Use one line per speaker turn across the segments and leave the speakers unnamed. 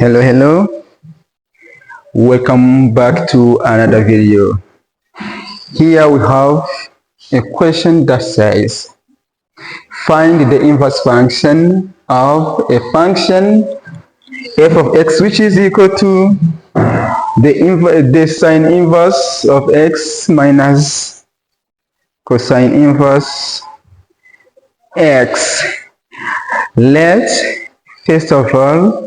Hello, welcome back to another video. Here we have a question that says find the inverse function of a function f of x which is equal to the sine inverse of x minus cosine inverse x. Let's first of all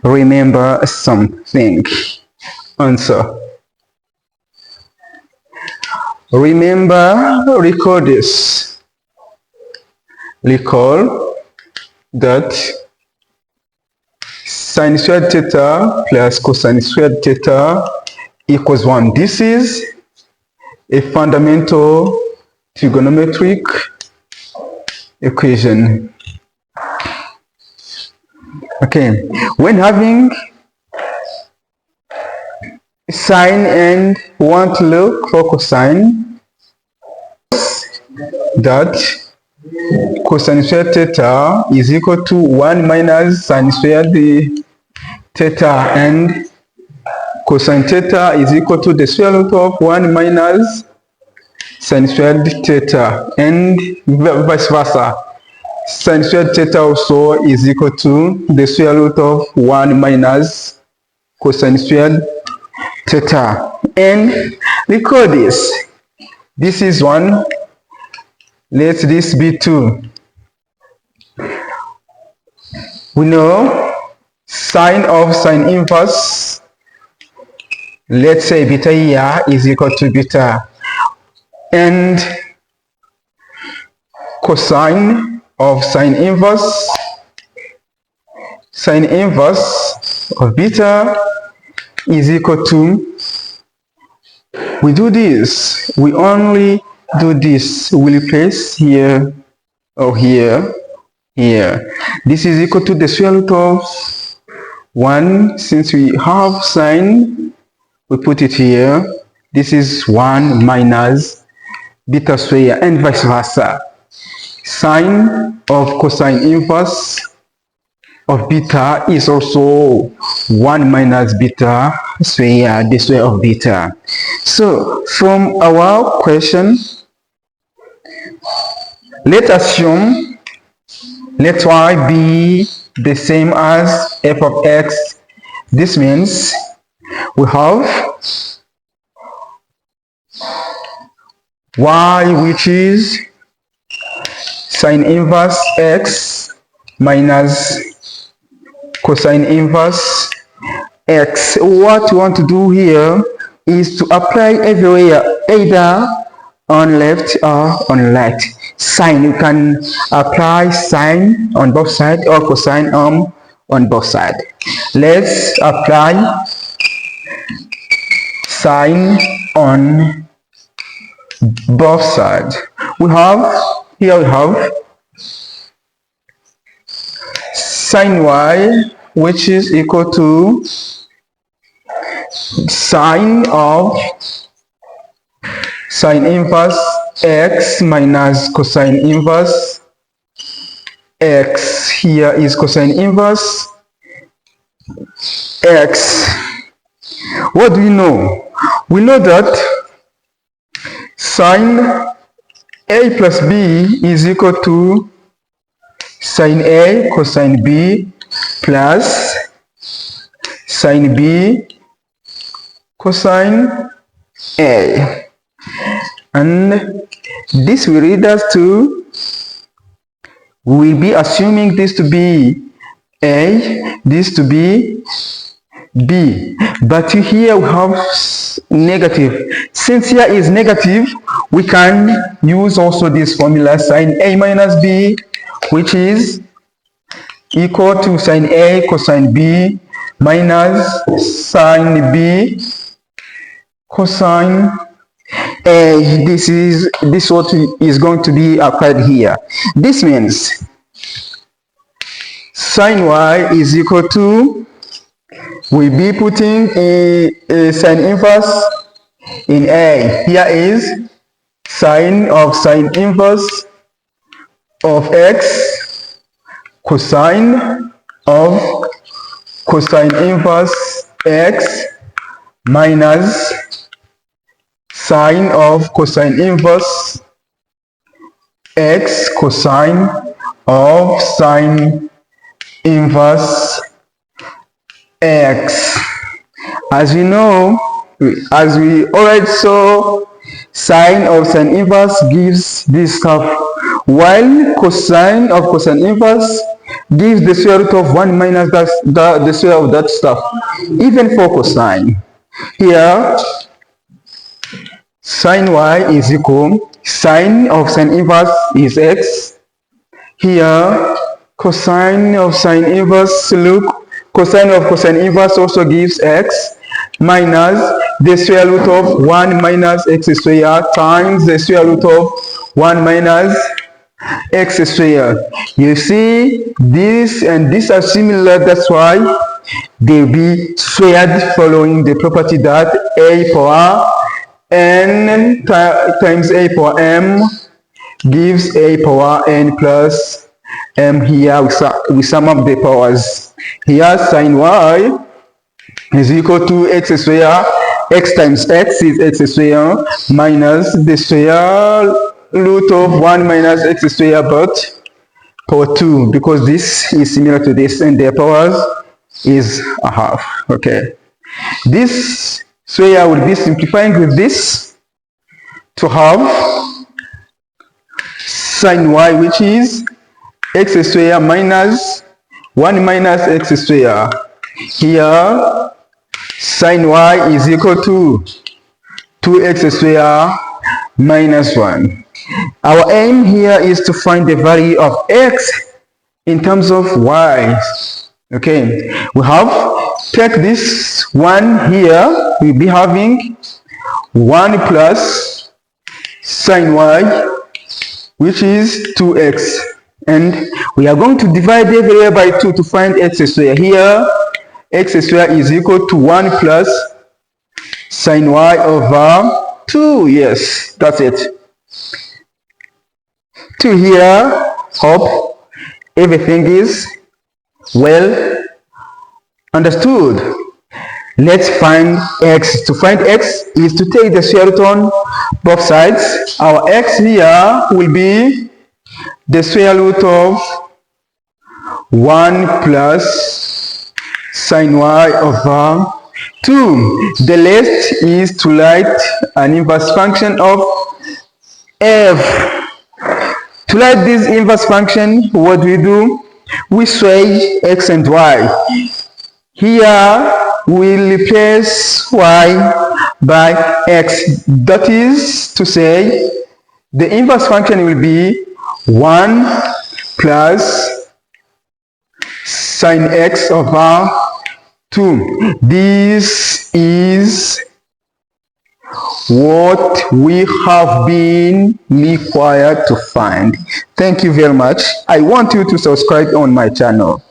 remember something. Recall this. Recall that sine squared theta plus cosine squared theta equals 1. This is a fundamental trigonometric equation. Okay, when having sine and want to look for cosine, that cosine squared theta is equal to 1 minus sine squared theta, and cosine theta is equal to the square root of 1 minus sine squared theta, and vice versa. Sine squared theta also is equal to the square root of 1 minus cosine squared theta. And record this. This is 1. Let this be 2. We know sine of sine inverse, let's say beta here, is equal to beta, and cosine of sine inverse of beta is equal to, we do this, we only do this, we replace here or here. This is equal to the square root of 1. Since we have sine, we put it here. This is 1 minus beta square, and vice versa. Sine of cosine inverse of beta is also 1 minus beta square, the square of beta. So from our question, let's assume let y be the same as f of x. This means we have y, which is sine inverse x minus cosine inverse x. What we want to do here is to apply everywhere, either on left or on right. Sine, you can apply sine on both sides or cosine on both sides. Let's apply sine on both sides. We have sine y, which is equal to sine of sine inverse x minus cosine inverse x. Here is cosine inverse x. What do we know? We know that sine a plus b is equal to sine a cosine b plus sine b cosine a, and this will lead us to, we will be assuming this to be a, this to be b, but here we have negative. Since here is negative, we can use also this formula sine a minus b, which is equal to sine a cosine b minus sine b cosine a. This what is going to be applied here. This means sine y is equal to, we'll be putting a sine inverse in a. Here is sine of sine inverse of x cosine of cosine inverse x minus sine of cosine inverse x cosine of sine inverse x. As we know, as we already saw, sine of sine inverse gives this stuff, while cosine of cosine inverse gives the square root of 1 minus the square of that stuff. Even for cosine, here sine y is equal, sine of sine inverse is x. Here cosine of sine inverse, look, cosine of cosine inverse also gives x minus the square root of 1 minus x squared times the square root of 1 minus x squared. You see, this and this are similar, that's why they'll be squared following the property that a power n times a power m gives a power n plus m. Here we sum up the powers. Here sine y is equal to x squared, x times x is x squared minus the square root of 1 minus x squared but power 2, because this is similar to this and their powers is a half. Okay, this square will be simplifying with this to have sine y, which is x squared minus 1 minus x squared. Here sine y is equal to 2x squared minus 1. Our aim here is to find the value of x in terms of y. Okay, we have, take this one here, we'll be having 1 plus sine y, which is 2x, and we are going to divide every area by 2 to find x squared. Here x squared is equal to 1 plus sine y over 2. Yes, that's it. To here, hope everything is well understood. Let's find x. To find x is to take the square root on both sides. Our x here will be the square root of 1 plus sine y over 2. The last is to write an inverse function of f. To write this inverse function, what we do? We switch x and y. Here we replace y by x. That is to say, the inverse function will be 1 plus sine x over 2. This is what we have been required to find. Thank you very much. I want you to subscribe on my channel.